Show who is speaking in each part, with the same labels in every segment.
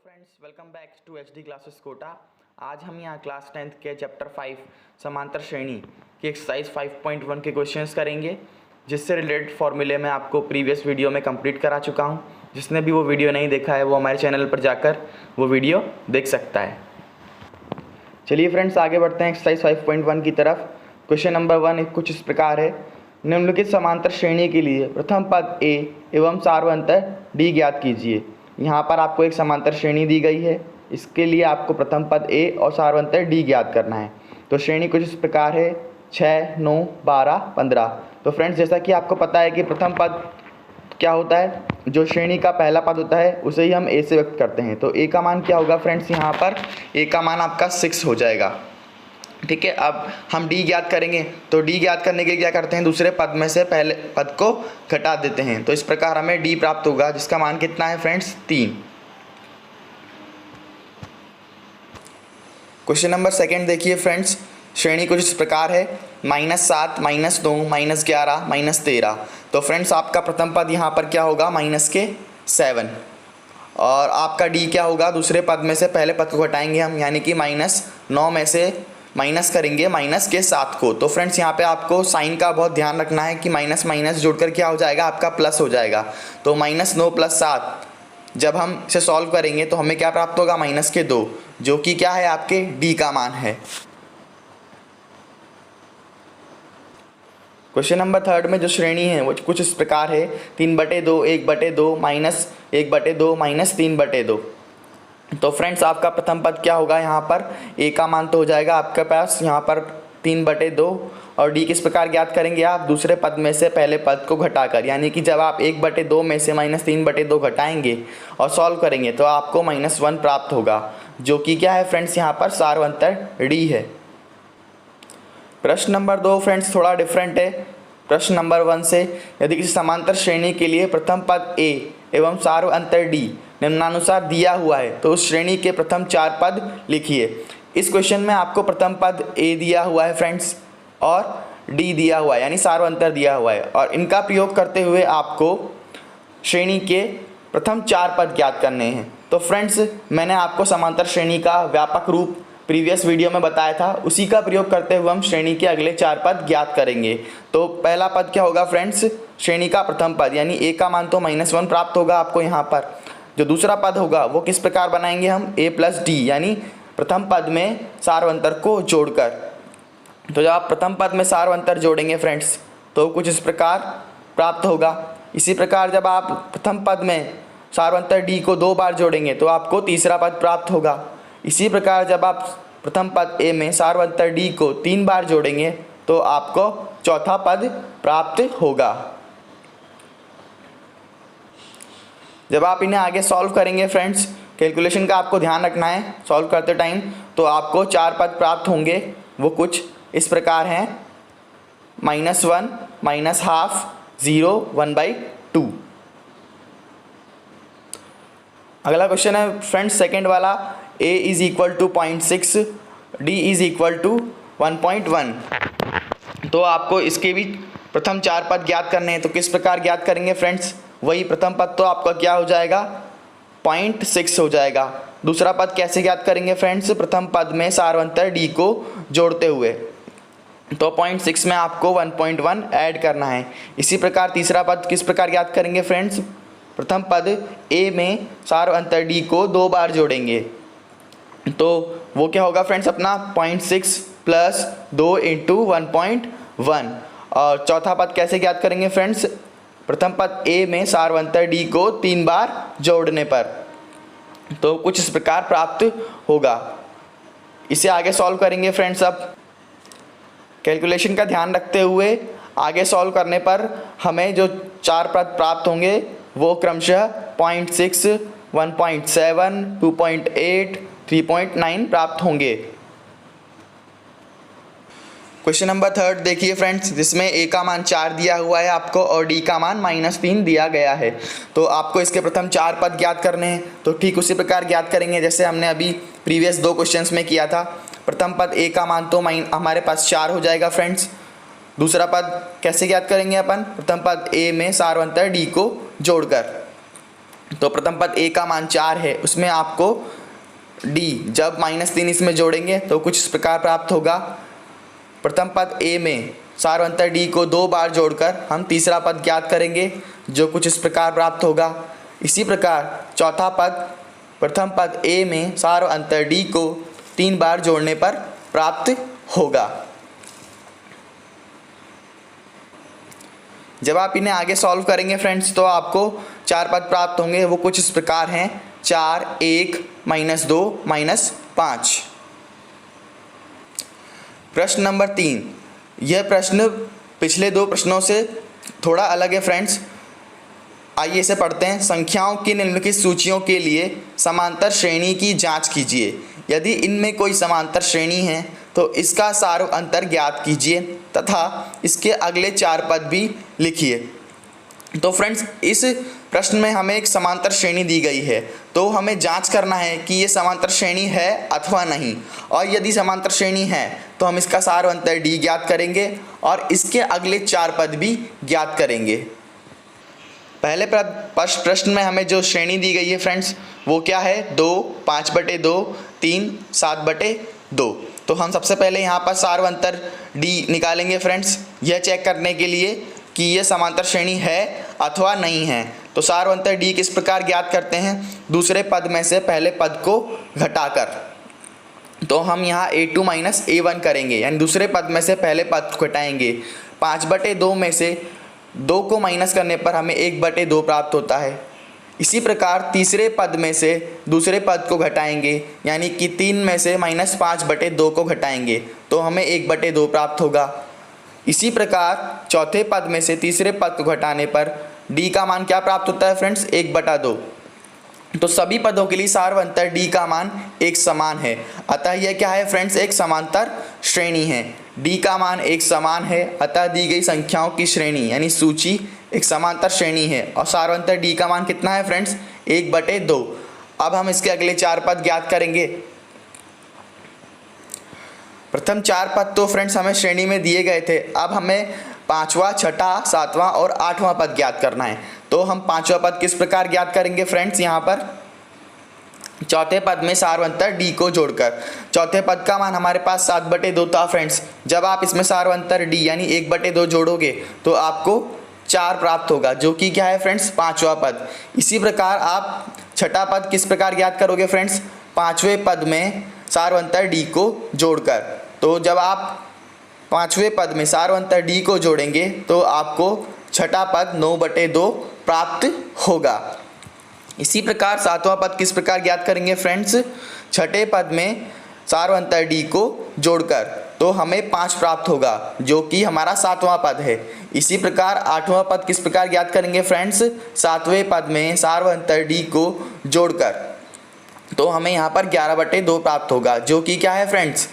Speaker 1: Friends, welcome back to HD classes Kota. आज हम यहाँ क्लास 10th के चैप्टर 5 समांतर श्रेणी की एक्सरसाइज 5.1 के क्वेश्चंस करेंगे, जिससे रिलेटेड फॉर्मूले मैं आपको प्रीवियस वीडियो में कंप्लीट करा चुका हूँ। जिसने भी वो वीडियो नहीं देखा है वो हमारे चैनल पर जाकर वो वीडियो देख सकता है। चलिए फ्रेंड्स, आगे बढ़ते हैं एक्सरसाइज 5.1 की तरफ। क्वेश्चन नंबर 1 कुछ इस प्रकार है। निम्नलिखित समांतर श्रेणी के लिए प्रथम पद A एवं सार्वअंतर D ज्ञात कीजिए। यहाँ पर आपको एक समांतर श्रेणी दी गई है, इसके लिए आपको प्रथम पद A और सार्वअंतर D ज्ञात करना है। तो श्रेणी कुछ इस प्रकार है 6, 9, 12, 15। तो फ्रेंड्स, जैसा कि आपको पता है कि प्रथम पद क्या होता है, जो श्रेणी का पहला पद होता है उसे ही हम A से व्यक्त करते हैं। तो A का मान क्या होगा फ्रेंड्स, यहाँ पर A का मान आपका 6 हो जाएगा। ठीक है, अब हम D ज्ञात करेंगे। तो D ज्ञात करने के लिए क्या करते हैं, दूसरे पद में से पहले पद को घटा देते हैं। तो इस प्रकार हमें D प्राप्त होगा, जिसका मान कितना है फ्रेंड्स, 3। क्वेश्चन नंबर 2 देखिए फ्रेंड्स। श्रेणी कुछ इस प्रकार है -7, -2, -11, -13। तो फ्रेंड्स, आपका प्रथम पद यहाँ पर क्या होगा, -7। और आपका D क्या होगा, दूसरे पद में से पहले पद को घटाएंगे हम, यानी कि -9 में से माइनस करेंगे -7 को। तो फ्रेंड्स, यहाँ पे आपको साइन का बहुत ध्यान रखना है कि माइनस माइनस जोड़कर क्या हो जाएगा, आपका प्लस हो जाएगा। तो -9 + 7 जब हम इसे सॉल्व करेंगे तो हमें क्या प्राप्त होगा, -2, जो कि क्या है, आपके D का मान है। क्वेश्चन नंबर 3 में जो श्रेणी है वो कुछ इस प्रकार है 3/2, 1/2, -1/2, -3/2। तो फ्रेंड्स, आपका प्रथम पद क्या होगा, यहाँ पर A का मान तो हो जाएगा आपके पास यहाँ पर 3/2, और D किस प्रकार ज्ञात करेंगे आप, दूसरे पद में से पहले पद को घटाकर। यानी कि जब आप 1/2 में से -3/2 घटाएंगे और सॉल्व करेंगे तो आपको -1 प्राप्त होगा, जो कि क्या है फ्रेंड्स, यहाँ पर सार्वअंतर D है। प्रश्न नंबर 2 फ्रेंड्स थोड़ा डिफरेंट है प्रश्न नंबर 1 से। यदि किसी समांतर श्रेणी के लिए प्रथम पद A एवं सार्वअंतर D निम्नानुसार दिया हुआ है, तो उस श्रेणी के प्रथम 4 पद लिखिए। इस क्वेश्चन में आपको प्रथम पद A दिया हुआ है फ्रेंड्स, और D दिया हुआ है, यानी सार्वअंतर दिया हुआ है, और इनका प्रयोग करते हुए आपको श्रेणी के प्रथम 4 पद ज्ञात करने हैं। तो फ्रेंड्स, मैंने आपको समांतर श्रेणी का व्यापक रूप प्रीवियस वीडियो में बताया था, उसी का प्रयोग करते हुए हम श्रेणी के अगले 4 पद ज्ञात करेंगे। तो पहला पद क्या होगा फ्रेंड्स, श्रेणी का प्रथम पद, यानी A का मान तो -1 प्राप्त होगा आपको यहाँ पर। जो दूसरा पद होगा वो किस प्रकार बनाएंगे हम, A + D, यानी प्रथम पद में सार्वअंतर को जोड़कर। तो जब आप प्रथम पद में सार्वअंतर जोड़ेंगे फ्रेंड्स तो कुछ इस प्रकार प्राप्त होगा। इसी प्रकार जब आप प्रथम पद में सार्वअंतर D को 2 बार जोड़ेंगे तो आपको तीसरा पद प्राप्त होगा। इसी प्रकार जब आप प्रथम पद A में सार्वअंतर D को 3 बार जोड़ेंगे तो आपको चौथा पद प्राप्त होगा। जब आप इन्हें आगे सॉल्व करेंगे फ्रेंड्स, कैलकुलेशन का आपको ध्यान रखना है सॉल्व करते टाइम, तो आपको 4 पद प्राप्त होंगे। वो कुछ इस प्रकार हैं -1, -½ 0, 1/2। अगला क्वेश्चन है फ्रेंड्स सेकंड वाला, A = 0.6, D = 1.1। तो आपको इसके भी प्रथम 4 पद ज्ञात करने हैं। तो किस प्रकार ज्ञात करेंगे फ्रेंड्स, वही प्रथम पद तो आपका क्या हो जाएगा, 0.6 हो जाएगा। दूसरा पद कैसे ज्ञात करेंगे फ्रेंड्स, प्रथम पद में सार्वअंतर D को जोड़ते हुए। तो 0.6 में आपको 1.1 ऐड करना है। इसी प्रकार तीसरा पद किस प्रकार ज्ञात करेंगे फ्रेंड्स, प्रथम पद A में सार्वअंतर D को 2 बार जोड़ेंगे। तो वो क्या होगा फ्रेंड्स, अपना 0.6 + 2 × 1.1। और चौथा पद कैसे ज्ञात करेंगे फ्रेंड्स, प्रथम पद A में सार्वअंतर D को 3 बार जोड़ने पर। तो कुछ इस प्रकार प्राप्त होगा। इसे आगे सॉल्व करेंगे फ्रेंड्स। अब कैलकुलेशन का ध्यान रखते हुए आगे सॉल्व करने पर हमें जो 4 पद प्राप्त होंगे वो क्रमशः 0.6, 1.7, 2.8, 3.9 प्राप्त होंगे। क्वेश्चन नंबर 3 देखिए फ्रेंड्स, जिसमें A का मान 4 दिया हुआ है आपको और D का मान -3 दिया गया है। तो आपको इसके प्रथम 4 पद ज्ञात करने हैं। तो ठीक उसी प्रकार ज्ञात करेंगे जैसे हमने अभी प्रीवियस 2 क्वेश्चंस में किया था। प्रथम पद A का मान तो हमारे पास 4 हो जाएगा फ्रेंड्स। दूसरा पद कैसे ज्ञात करेंगे अपन, प्रथम पद A में सार्वअंतर D को जोड़कर। तो प्रथम पद a का मान 4 है, उसमें आपको d जब -3 इसमें जोड़ेंगे तो कुछ इस प्रकार प्राप्त होगा। प्रथम पद a में सार्वंतर d को 2 बार जोड़कर हम तीसरा पद ज्ञात करेंगे, जो कुछ इस प्रकार प्राप्त होगा। इसी प्रकार चौथा पद प्रथम पद a में सार्वंतर d को 3 बार जोड़ने पर प्राप्त होगा। जब आप इन्हें आगे सॉल्व करेंगे फ्रेंड्स तो आपको 4 पद प्राप्त होंगे, वो कुछ इस प्रकार हैं 4, 1, -2, -5। प्रश्न नंबर 3, यह प्रश्न पिछले 2 प्रश्नों से थोड़ा अलग है फ्रेंड्स। आइए इसे पढ़ते हैं। संख्याओं की निम्नलिखित सूचियों के लिए समांतर श्रेणी की जांच कीजिए। यदि इनमें कोई समांतर श्रेणी है तो इसका सार्व अंतर ज्ञात कीजिए तथा इसके अगले 4 पद भी लिखिए। तो फ्रेंड्स इस प्रश्न में हमें एक समांतर श्रेणी दी गई है, तो हमें जांच करना है कि ये समांतर श्रेणी है अथवा नहीं। और यदि समांतर श्रेणी है तो हम इसका सार्व अंतर d ज्ञात करेंगे और इसके अगले 4 पद भी ज्ञात करेंगे। पहले प्रश्न में हमें जो श्रेणी दी गई है फ्रेंड्स वो क्या है, 2, 5/2, 3, 7/2। तो हम सबसे पहले यहाँ पर सार्व अंतर d निकालेंगे फ्रेंड्स, यह चेक करने के लिए कि यह समांतर श्रेणी है अथवा नहीं है। तो सार्व अंतर d किस प्रकार ज्ञात करते हैं, दूसरे पद में से पहले पद को घटाकर। तो हम यहाँ a2 - a1 करेंगे, यानी दूसरे पद में से पहले पद को घटाएंगे। 5/2 में से 2 को माइनस करने पर हमें 1/2 प्राप्त होता है। इसी प्रकार तीसरे पद में से दूसरे पद को घटाएंगे, यानी कि 3 में से -5/2 को घटाएंगे तो हमें 1/2 प्राप्त होगा। इसी प्रकार चौथे पद में से तीसरे पद को घटाने पर d का मान क्या प्राप्त होता है फ्रेंड्स, 1/2। तो सभी पदों के लिए सार्व अंतर d का मान एक समान है, अतः यह क्या है फ्रेंड्स, एक समांतर श्रेणी है। d का मान एक समान है, अतः दी गई संख्याओं की श्रेणी यानी सूची एक समांतर श्रेणी है। और सार्व अंतर d का मान कितना है फ्रेंड्स, 1/2। अब हम इसके अगले 4 पद ज्ञात करेंगे। प्रथम 4 पद तो फ्रेंड्स हमें श्रेणी में दिए गए थे, अब हमें 5वां, 6वां, 7वां और 8वां पद ज्ञात करना है। तो हम 5वां पद किस प्रकार ज्ञात करेंगे फ्रेंड्स, यहाँ पर चौथे पद में सार्व अंतर d को जोड़कर। चौथे पद का मान हमारे पास 7/2 था फ्रेंड्स। जब आप इसमें सार्व अंतर d यानी 1/2 जोड़ोगे तो आपको 4 प्राप्त होगा, जो कि क्या है फ्रेंड्स, 5वां पद। इसी प्रकार आप 6ठा पद किस प्रकार ज्ञात करोगे फ्रेंड्स, 5वें पद में सार्व अंतर d को जोड़कर। तो जब आप 5वें पद में सार्व अंतर d को जोड़ेंगे तो आपको 6ठा पद 9/2 प्राप्त होगा। इसी प्रकार 7वां पद किस प्रकार ज्ञात करेंगे फ्रेंड्स, 6ठे पद में सार्व अंतर d को जोड़कर, तो हमें 5 प्राप्त होगा, जो कि हमारा 7वां पद है। इसी प्रकार 8वां पद किस प्रकार ज्ञात करेंगे फ्रेंड्स, 7वें पद में सार्व अंतर d को जोड़कर, तो हमें यहाँ पर 11/2 प्राप्त होगा, जो कि क्या है फ्रेंड्स,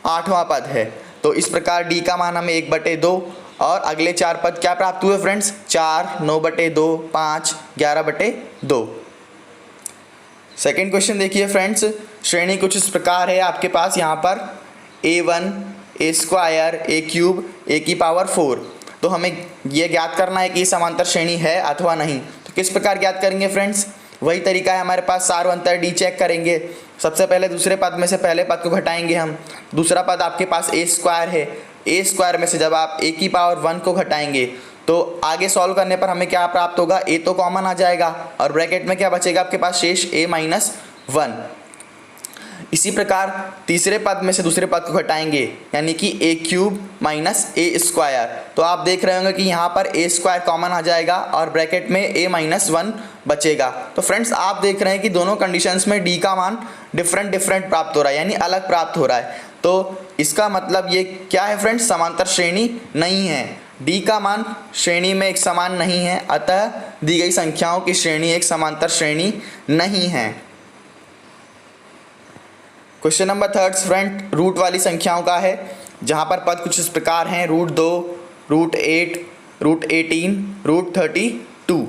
Speaker 1: 8वां पद है। तो इस प्रकार d का मान हमें 1/2 और अगले 4 पद क्या प्राप्त हुए फ्रेंड्स, 4, 9/2, 5, 11/2। सेकेंड क्वेश्चन देखिए फ्रेंड्स, श्रेणी कुछ इस प्रकार है आपके पास यहाँ पर a1, a² a³ a⁴। तो हमें यह ज्ञात करना है कि समांतर श्रेणी है अथवा नहीं। तो किस प्रकार ज्ञात करेंगे फ्रेंड्स, वही तरीका है हमारे पास, सार्व अंतर d चेक करेंगे। सबसे पहले दूसरे पद में से पहले पद को घटाएंगे हम। दूसरा पद आपके पास a² है, a² में से जब आप a⁴ को घटाएंगे तो आगे सॉल्व करने पर हमें क्या प्राप्त होगा, a तो कॉमन आ जाएगा और ब्रैकेट में क्या बचेगा आपके पास शेष a-1। इसी प्रकार तीसरे पद में से दूसरे पद को घटाएंगे, यानी कि a³ - a²। तो आप देख रहे होंगे कि यहाँ पर a² कॉमन आ जाएगा और ब्रैकेट में a-1 बचेगा। तो फ्रेंड्स आप देख रहे हैं कि दोनों कंडीशंस में d का मान डिफरेंट प्राप्त हो रहा है, यानी अलग प्राप्त हो रहा है। तो इसका मतलब ये क्या है फ्रेंड्स, समांतर श्रेणी नहीं है। d का मान श्रेणी में एक समान नहीं है, अतः दी गई संख्याओं की श्रेणी एक समांतर श्रेणी नहीं है। क्वेश्चन नंबर 3 फ्रेंड रूट वाली संख्याओं का है, जहाँ पर पद कुछ इस प्रकार हैं, √2, √8, √18, √32।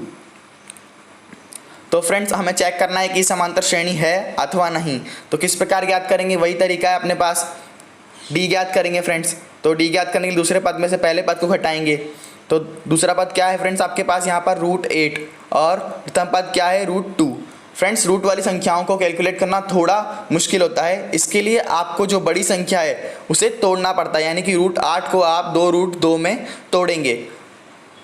Speaker 1: तो फ्रेंड्स हमें चेक करना है कि समांतर श्रेणी है अथवा नहीं। तो किस प्रकार ज्ञात करेंगे, वही तरीका है अपने पास, d ज्ञात करेंगे फ्रेंड्स। तो d ज्ञात करने के लिए दूसरे पद में से पहले पद को घटाएंगे। तो दूसरा पद क्या है फ्रेंड्स आपके पास यहाँ पर √8 और प्रथम पद क्या है √2। फ्रेंड्स रूट वाली संख्याओं को कैलकुलेट करना थोड़ा मुश्किल होता है, इसके लिए आपको जो बड़ी संख्या है उसे तोड़ना पड़ता है, यानी कि √8 को आप 2√2 में तोड़ेंगे।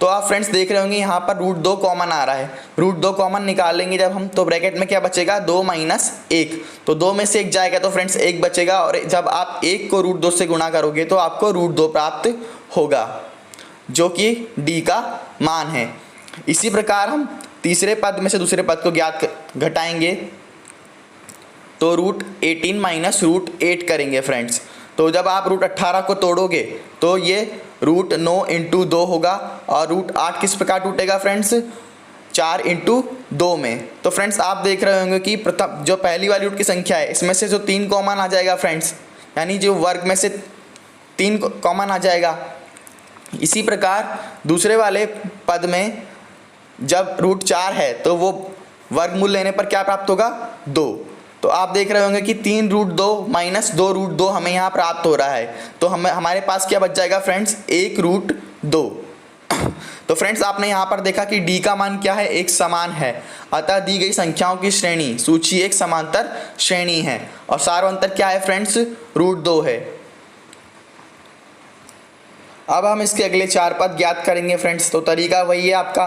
Speaker 1: तो आप फ्रेंड्स देख रहे होंगे यहाँ पर √2 कॉमन आ रहा है, √2 कॉमन निकालेंगे जब हम तो ब्रैकेट में क्या बचेगा 2 - 1, तो 2 में से 1 जाएगा तो फ्रेंड्स 1 बचेगा, और जब आप 1 को √2 से गुणा करोगे तो आपको √2 प्राप्त होगा, जो कि डी का मान है। इसी प्रकार हम तीसरे पद में से दूसरे पद को घटाएंगे तो √18 - √8 करेंगे फ्रेंड्स। तो जब आप √18 को तोड़ोगे तो ये √9 × 2 होगा, और √8 किस प्रकार टूटेगा फ्रेंड्स 4 × 2 में। तो फ्रेंड्स आप देख रहे होंगे कि प्रथम जो पहली वाली रूट की संख्या है इसमें से जो 3 कॉमन आ जाएगा फ्रेंड्स, यानी जो वर्ग में से 3 कॉमन आ जाएगा। इसी प्रकार दूसरे वाले पद में जब √4 है तो वो वर्गमूल लेने पर क्या प्राप्त होगा 2। तो आप देख रहे होंगे कि 3√2 - 2√2 हमें यहाँ प्राप्त हो रहा है, तो हमारे पास क्या बच जाएगा फ्रेंड्स 1√2। तो फ्रेंड्स आपने यहाँ पर देखा कि डी का मान क्या है, एक समान है, अतः दी गई संख्याओं की श्रेणी सूची एक समांतर श्रेणी है, और सार्वंतर क्या है फ्रेंड्स √2 है। अब हम इसके अगले 4 पद ज्ञात करेंगे फ्रेंड्स। तो तरीका वही है आपका।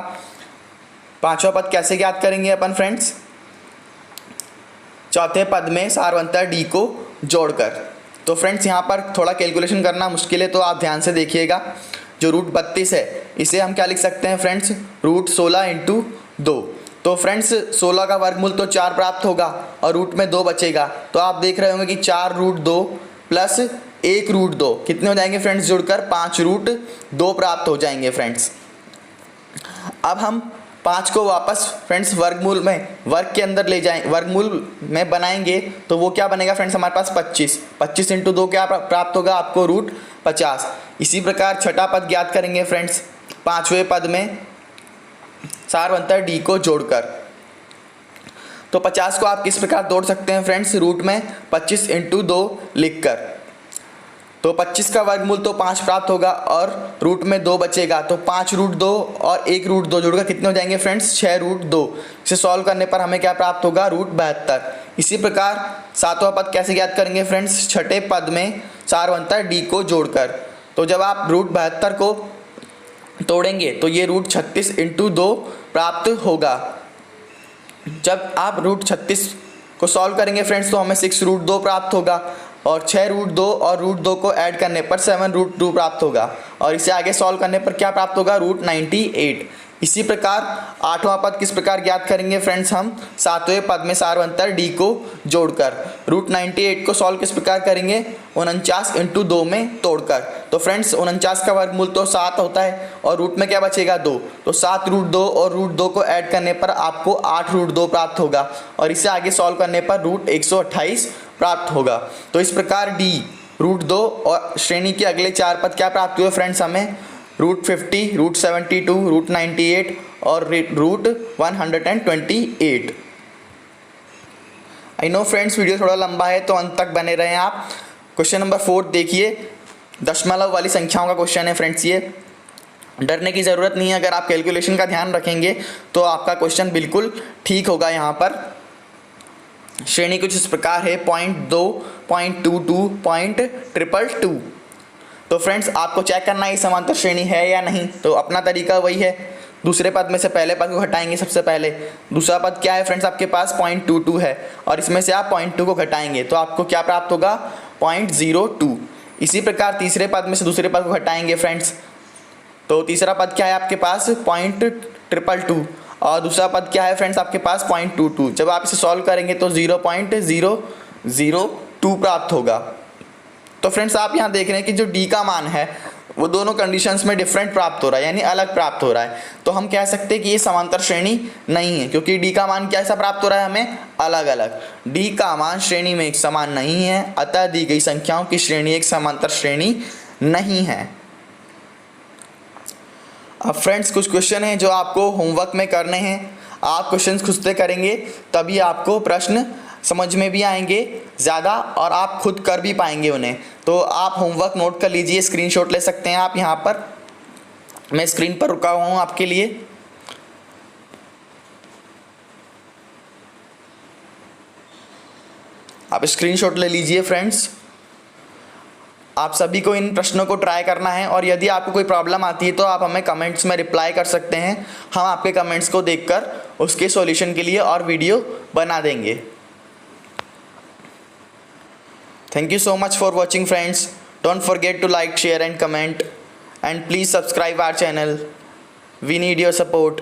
Speaker 1: पांचवा पद कैसे ज्ञात करेंगे अपन फ्रेंड्स, चौथे पद में सार्वंतर डी को जोड़कर। तो फ्रेंड्स यहाँ पर थोड़ा कैलकुलेशन करना मुश्किल है, तो आप ध्यान से देखिएगा। जो √32 है इसे हम क्या लिख सकते हैं फ्रेंड्स √16 × 2। तो फ्रेंड्स 16 का वर्गमूल तो 4 प्राप्त होगा और रूट में 2 बचेगा, तो आप देख रहे होंगे कि 4√2 प्लस 1√2 कितने हो जाएंगे फ्रेंड्स जुड़कर 5√2 प्राप्त हो जाएंगे फ्रेंड्स। अब हम 5 को वापस फ्रेंड्स वर्गमूल में वर्ग के अंदर ले जाएं, वर्गमूल में बनाएंगे तो वो क्या बनेगा फ्रेंड्स हमारे पास 25 × 2 क्या प्राप्त होगा आपको √50। इसी प्रकार छठा पद ज्ञात करेंगे फ्रेंड्स पांचवें पद में सार्वंतर डी को जोड़कर। तो 50 को आप किस प्रकार तोड़ सकते हैं फ्रेंड्स रूट में 25 × 2 लिखकर। तो 25 का वर्गमूल तो 5 प्राप्त होगा और रूट में 2 बचेगा, तो 5√2 और 1√2 जोड़कर कितने हो जाएंगे फ्रेंड्स 6√2। इसे सॉल्व करने पर हमें क्या प्राप्त होगा √72। इसी प्रकार सातवां पद कैसे ज्ञात करेंगे फ्रेंड्स छठे पद में सार्वंतर डी को जोड़कर। तो जब आप √72 को तोड़ेंगे तो ये √36 × 2 प्राप्त होगा। जब आप √36 को सॉल्व करेंगे फ्रेंड्स तो हमें 6√2 प्राप्त होगा, और 6√2 और √2 को ऐड करने पर 7√2 प्राप्त होगा, और इसे आगे सॉल्व करने पर क्या प्राप्त होगा √98। इसी प्रकार आठवां पद किस प्रकार ज्ञात करेंगे फ्रेंड्स हम सातवें पद में सार्वंतर डी को जोड़कर। √98 को सॉल्व किस प्रकार करेंगे 49 × 2 में तोड़कर। तो फ्रेंड्स 49 का वर्गमूल तो 7 होता है और रूट में क्या बचेगा 2, तो 7√2 और √2 को ऐड करने पर आपको 8√2 प्राप्त होगा, और इसे आगे सॉल्व करने पर √128 प्राप्त होगा। तो इस प्रकार डी √2 और श्रेणी के अगले 4 पद क्या प्राप्त हुए फ्रेंड्स हमें √50, √72, √98 और √128। आई नो फ्रेंड्स वीडियो थोड़ा लंबा है तो अंत तक बने रहें आप। क्वेश्चन नंबर 4 देखिए, दशमलव वाली संख्याओं का क्वेश्चन है फ्रेंड्स। ये डरने की ज़रूरत नहीं है, अगर आप कैलकुलेशन का ध्यान रखेंगे तो आपका क्वेश्चन बिल्कुल ठीक होगा। यहाँ पर श्रेणी कुछ इस प्रकार है 0.2, 0.22, 0.222। तो फ्रेंड्स आपको चेक करना है समांतर श्रेणी है या नहीं। तो अपना तरीका वही है, दूसरे पद में से पहले पद को घटाएंगे सबसे पहले। दूसरा पद क्या है फ्रेंड्स आपके पास 0.22 है, और इसमें से आप 0.2 को घटाएंगे तो आपको क्या प्राप्त होगा 0.02। इसी प्रकार तीसरे पद में से दूसरे पद को घटाएंगे फ्रेंड्स, तो तीसरा पद क्या है आपके पास 0.222, और दूसरा पद क्या है फ्रेंड्स आपके पास 0.22। जब आप इसे सॉल्व करेंगे तो 0.002 प्राप्त होगा। तो फ्रेंड्स आप यहाँ देख रहे हैं कि जो डी का मान है वो दोनों कंडीशंस में डिफरेंट प्राप्त हो रहा है, यानी अलग प्राप्त हो रहा है। तो हम कह सकते हैं कि ये समांतर श्रेणी नहीं है, क्योंकि डी का मान कैसा प्राप्त हो रहा है हमें अलग अलग। डी का मान श्रेणी में एक समान नहीं है, अतः दी गई संख्याओं की श्रेणी एक समांतर श्रेणी नहीं है। अब फ्रेंड्स कुछ क्वेश्चन हैं जो आपको होमवर्क में करने हैं। आप क्वेश्चन खुद से करेंगे तभी आपको प्रश्न समझ में भी आएंगे ज़्यादा, और आप खुद कर भी पाएंगे उन्हें। तो आप होमवर्क नोट कर लीजिए, स्क्रीनशॉट ले सकते हैं आप यहाँ पर। मैं स्क्रीन पर रुका हुआ हूँ आपके लिए। आप स्क्रीनशॉट ले लीजिए फ्रेंड्स। आप सभी को इन प्रश्नों को ट्राई करना है और यदि आपको कोई प्रॉब्लम आती है तो आप हमें कमेंट्स में रिप्लाई कर सकते हैं। हम आपके कमेंट्स को देखकर उसके सॉल्यूशन के लिए और वीडियो बना देंगे। Thank you so much for watching friends. Don't forget to like, share and comment, and please subscribe our channel. We need your support.